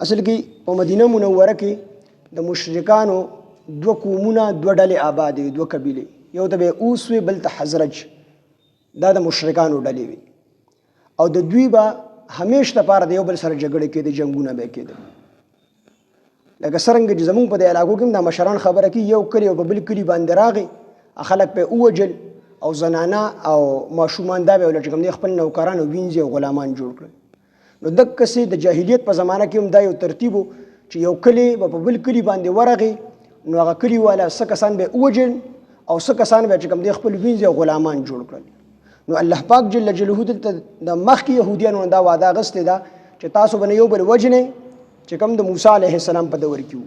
اصل کې په مدینه منوره کې د مشرکانو دوه قومونه دوه ډلې آباد وي، دوه قبیلې، یو ته به اوس وي بل ته حزرج. دا د مشرکانو ډلې وي او د دوی به همیش لپاره د یو بل سره جګړې کېدې، جنګونه به کېدل. لکه څرنګه چې زمونږ په دې علاقو کې دا مشران خبره کوي، یو کلی او په بل کلي باندې راغی، خلک په ووجل او زنانه او ماشومان دا به ول چې کوم خپل نوکران او وینځي او غلامان جوړ کړل. نو دغسې د جاهلیت په زمانه کې هم دا یو ترتیب چې یو کلی به په بل کلي باندې ورغی، نو هغه کلي والا څه کسان به ووجل او څه کسان به چې کوم خپل وینځي او غلامان جوړ کړل. نو الله پاک جل جلاله دلته د مخکې یهودیانو دا وعده اخیستې ده چې تاسو به نه یو بل وجنئ، چې کوم د موسی علیه السلام په دور کې وو،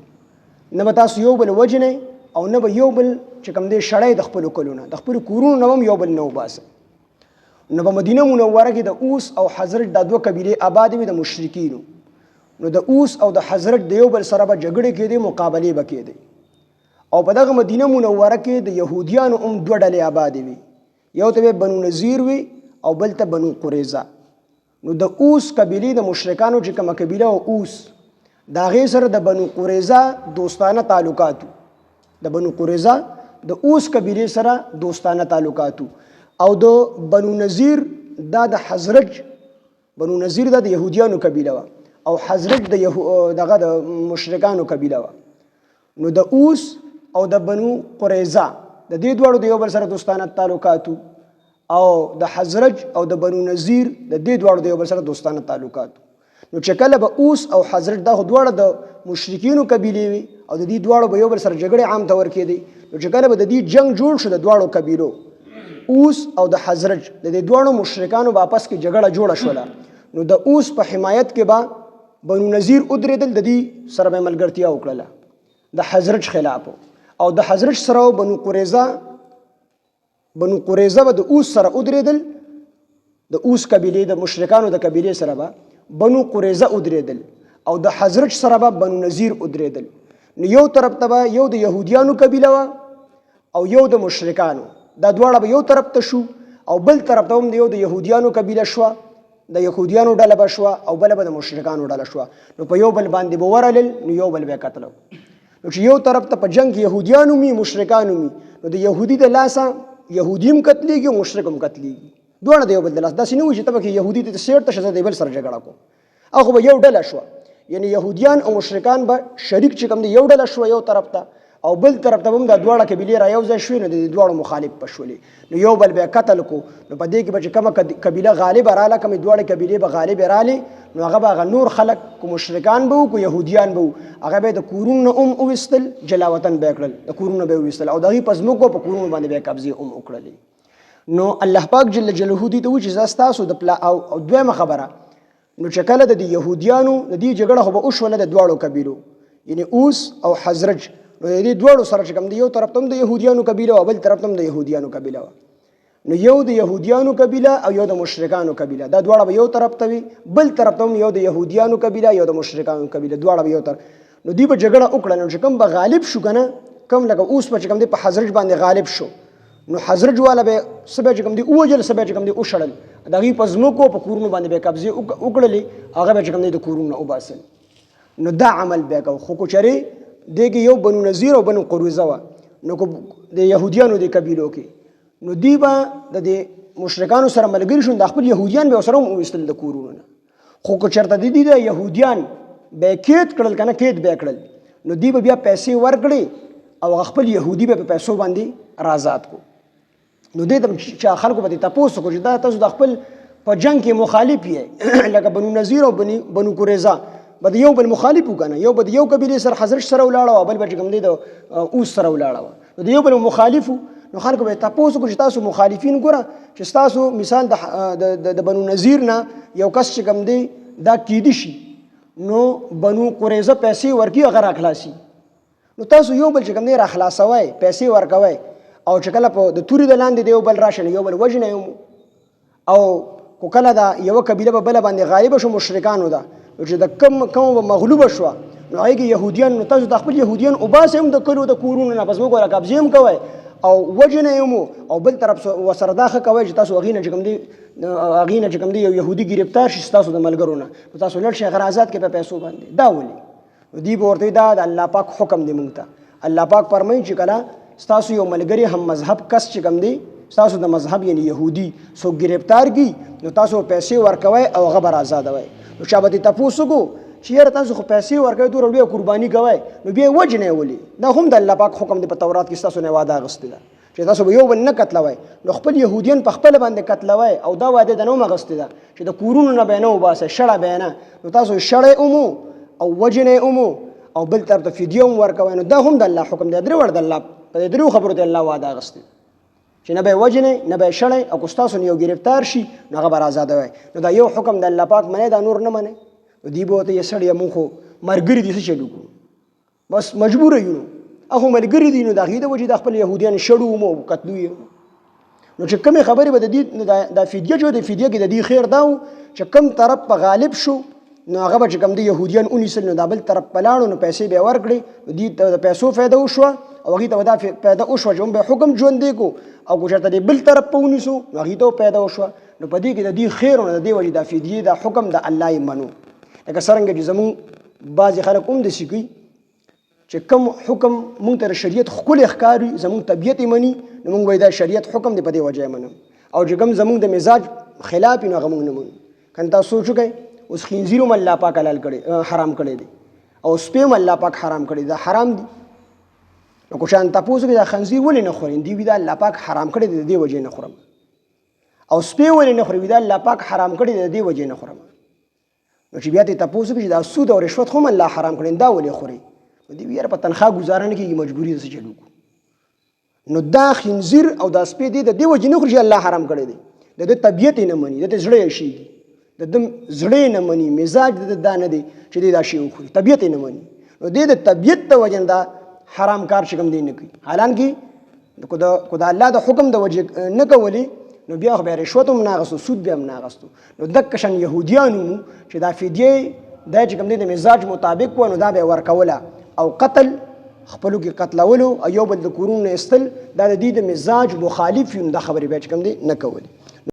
نه به تاسو یو بل وجنئ او نه به یو بل چې کوم دی شړی د خپلو کلونه، د خپلو کورونو نه هم یو بل نه وباسئ. نو په مدینه منوره کې د اوس او حضرت دا دوه قبیلې آباد وي د مشرکینو. نو د اوس او د حضرت د یو بل سره به جګړې کېدې، مقابلې به کېدې. او په دغه مدینه منوره کې د یهودیانو هم دوه ډلې آبادې وي، یو ته بنو نذیر وي او بل ته بنو قریظه. نو د اوس قبیلې د مشرکانو چې کومه قبیله او اوس د هغې سره د بنو قریظه دوستانه تعلقات، د بنو قریظه د اوس قبیلې سره دوستانه تعلقات، او د بنو نذیر دا د حزرج، بنو نذیر دا د یهودیانو قبیله وه او حزرج دغه د مشرکانو قبیله وه. نو د اوس او د بنو قریظه د دې دواړو د یو بل سره دوستانه تعلقات، او د حزرج او د بنو نذیر د دې دواړو د یو بل سره دوستانه تعلقات. نو چې کله به اوس او حزرج دا دواړه د مشرکینو قبیلې وي او د دې دواړو به یو بل سره جګړې عام طور کېدې، نو چې کله به د دې جنگ جوړ شو د دواړو قبیلو اوس او د حزرج د دې دواړو مشرکانو په آپس کې جګړه جوړه شوله، نو د اوس په حمایت کې به بنو نذیر ودرېدل، د دې سره به ملګرتیا وکړله د حزرج خلاف، او د حزرج سره بنو قریظه به د اوس سره ودرېدل، د اوس قبیلې د مشرکانو د قبیلې سره به بنو قریظه ودرېدل او د حزرج سره به بنو نذیر ودرېدل. نو یو طرف ته به یو د یهودیانو قبیله وه او یو د مشرکانو، دا دواړه به یو طرف ته شو، او بل طرف ته هم یو د یهودیانو قبیله شوه، د یهودیانو ډله به شوه او بله به د مشرکانو ډله شوه. نو په یو بل باندې به ورلل، نو یو بل به قتلو. نو چې یو طرف ته په جنگ کې یهودیانو می مشرکانو می، نو د یهودي د لاسه یهودي هم قتلیږي او مشرک هم قتلیږي، دواړه د یو بل د لاسه. داسې نه وي چې ته پکې یهودي ته سیټ ته شه د بل سره جګړه کوم، هغه به یو ډله شوه، یعنی یهودیان او مشرکان به شریک چې کوم دی یو ډله شوه یو طرف ته، او بل طرف ته هم د دواړه قبیلې را یو ځای شوې، نو د دواړو مخالف به شولې، نو یو بل به قتل کو. نو په دې کې به چې کومه قبیله غالبه راله، کومې دواړه قبیلې به غالبې رالې، نو هغه به هغه نور خلک کو مشرکان به وو کو یهودیان به وو، هغه به د کورونو هم وویستل، جلا وطن به یې کړل، د کورونو به یې وویستل او د هغوی په ځمکو په کورونو باندې به یې قبضې هم وکړلې. نو الله پاک جل جلاله دې ته وایي چې زه ستاسو د پلا او دویمه خبره، نو چې کله د یهودیانو د دې جګړه خو به وشوله د دواړو قبیلو، یعنی اوس او حزرج، نو د دې دواړو سره چې کوم دی یو طرف ته هم د یهودیانو قبیله او بل طرف ته هم د یهودیانو قبیله وه. نو یو د یهودیانو قبیله او یو د مشرکانو قبیله، دا دواړه به یو طرف ته وي، بل طرف ته هم یو د یهودیانو قبیله یو د مشرکانو قبیله، دواړه به یو طرف. نو دوی به جګړه وکړه، نو چې کوم به غالب شو که نه، کوم لکه اوس به چې کوم دی په حزرج باندې غالب شو، نو حزرج والا به څه به چې کوم دی ووجل، څه به چې کوم دی وشړل، د هغوی په ځمکو په کورونو باندې به یې قبضې وکړلې، هغه به چې کوم دی د کورونو نه وباسل. نو دا عمل به یې کوو. خو که چېرې دې کې یو بنو نذیر او بنو قریظه وه، نو د یهودیانو د قبیلو کې، نو دوی به د دې مشرکانو سره ملګري شو، د خپل یهودیان به ورسره هم وویستل د کورونو نه. خو که چېرته د دې د یهودیان به یې قید کړل که نه، قید به یې کړل، نو دوی به بیا پیسې ورکړې او خپل یهودي به په پیسو باندې رازاد کو. نو دې ته چې خلکو به دې تپوس وکړو چې دا تاسو د خپل په جنګ کې مخالف یې، لکه بنو نذیر او بنو قریظه به د یو بل مخالف وو که نه، یو به د یو قبیلې سره حضرت سره ولاړه وه، بل به چې کوم دی د اوس سره ولاړه وه، نو د یو بل مخالف وو. نو خلکو به تپوس وکړو چې تاسو مخالفین ګوره چې ستاسو مثال د بنو نذیر نه یو کس چې کوم دی دا کیدی شي، نو بنو قریظه پیسې ورکړي هغه راخلاصي، نو تاسو یو بل چې کوم دی راخلاصوئ، پیسې ورکوئ، او چې کله په د تورې د لاندې د یو بل راشي نو یو بل وژنئ، او کو کله دا یوه قبیله به بله باندې غالبه شو مشرکانو ده، چې د کومه به مغلوبه شوه، نو هغې کې یهودیان، نو تاسو د خپل یهودیان وباسئ هم د کلیو د کورونو نه، په ځمکو را قبضې هم کوئ او وجنه یمو او بل طرف وسره دا ښه کوئ چې تاسو هغې نه چې کوم دی یو یهودي ګرفتار شي ستاسو د ملګرو نه نو تاسو لړ شئ هغه آزاد کړئ په پیسو باندې. دا ولې نو دوی به ورته دا د الله پاک حکم دی موږ ته. الله پاک فرمایي چې کله ستاسو یو ملګری هم مذهب کس چې کوم دی ستاسو د مذهب یعنی یهودي څوک ګرفتار کی نو تاسو پیسې ورکوئ او هغه به آزادوئ. نو چا به دې تپوس وکړو چې یاره تاسو خو پیسې ورکوئ دومره لویه قرباني کوئ نو بیا یې وجنئ ولې؟ دا هم د الله پاک حکم دی په تورات کې ستاسو نه وعده اخیستې ده چې تاسو به یو بل نه قتلوئ. نو خپل یهودیان په خپله باندې قتلوئ او دا وعده د نه هم اخیستې ده چې د کورونو نه به یې نه وباسئ شړه به یې نه. نو تاسو شړئ امو او وجنئ امو او بل طرف ته فدیه هم ورکوئ. نو دا هم د الله حکم دی. درې وړ د الله په دې دریو خبرو ته الله وعده اخیستې چې نه به یې وجنئ نه به یې شړئ او که ستاسو نه یو ګرفتار شي نو هغه به آزادوئ. نو دا یو حکم د الله پاک منئ دا نور نه منئ. نو دوی به ورته یې سړیه موږ خو ملګري دي څه چل وکړو بس مجبوره یو نو هغه ملګري دي نو د هغې د وجې د خپل یهودیان شړو مو قتلو یې. نو چې کومې خبرې به د دې دا فدیه جو د فدیه کې د دې خیر دا و چې کوم طرف په غالب شو نو هغه به چې کوم د یهودیان ونیسل نو دا بل طرف په لاړو نو پیسې به یې ورکړې نو دوی ته د پیسو فایده وشوه او هغې ته به دا پیدا وشوه چې هم به حکم ژوندی کړو او که چېرته د بل طرف په ونیسو نو هغې ته پیدا وشوه. نو په دې کې د دې خیر نو د دې وجې دا فدیې دا حکم د الله یې منو. لکه څرنګه چې زمونږ بعضې خلک هم داسې کوي چې کوم حکم مونږ ته د شریعت ښکلی ښکاري زمونږ طبیعت یې مني نو مونږ وایي دا شریعت حکم دی په دې وجه یې منم او چې کوم زمونږ د مزاج خلاف وي نو هغه مونږ نه منو. که تاسو سوچ وکئ اوس خنزیر هم الله پاک حلال کړی حرام کړی دی او سپی هم الله پاک حرام کړی دا حرام دي. نو که چا تپوس وکړي دا خنزیر ولې نه خوري دوی وي دا الله پاک حرام کړی دی د دې وجې نه خورم او سپی ولې نه خوري وي دا الله پاک حرام کړی دی د دې وجې نه خورم. نو چې بیا ته تپوس وکړي چې دا سود او رشوت خو هم الله حرام کړی دا ولې خوري نو دوی یاره په تنخواه ګزاره نه کېږي مجبوري ده څه چل وکړو. نو دا خنزیر او دا سپی دی د دې وجې نه خوري چې الله حرام کړی دی د ده طبیعت یې نه مني د ده زړه یې شي د ده زړه یې نه مني مزاج د ده دا نه دی چې دی دا شی وخوري طبیعت یې نه مني. نو دی د طبیعت د وجې نه دا حرام کار چې کوم دی نه کوي. حالانکه که د الله د حکم د وجې نه کولی نو بیا خو بیا رشوت هم نه اخیستو سود بیا هم نه اخیستو. نو دقه شان یهودیان وو چې دا فدیې دا چې کوم دی د مزاج مطابق وه نو دا به یې ورکوله او قتل خپلو کې قتلولو او یو بل د کورونو نه ایستل دا د دوی د مزاج مخالف وي نو دا خبرې بیا چې کوم دی نه کولې.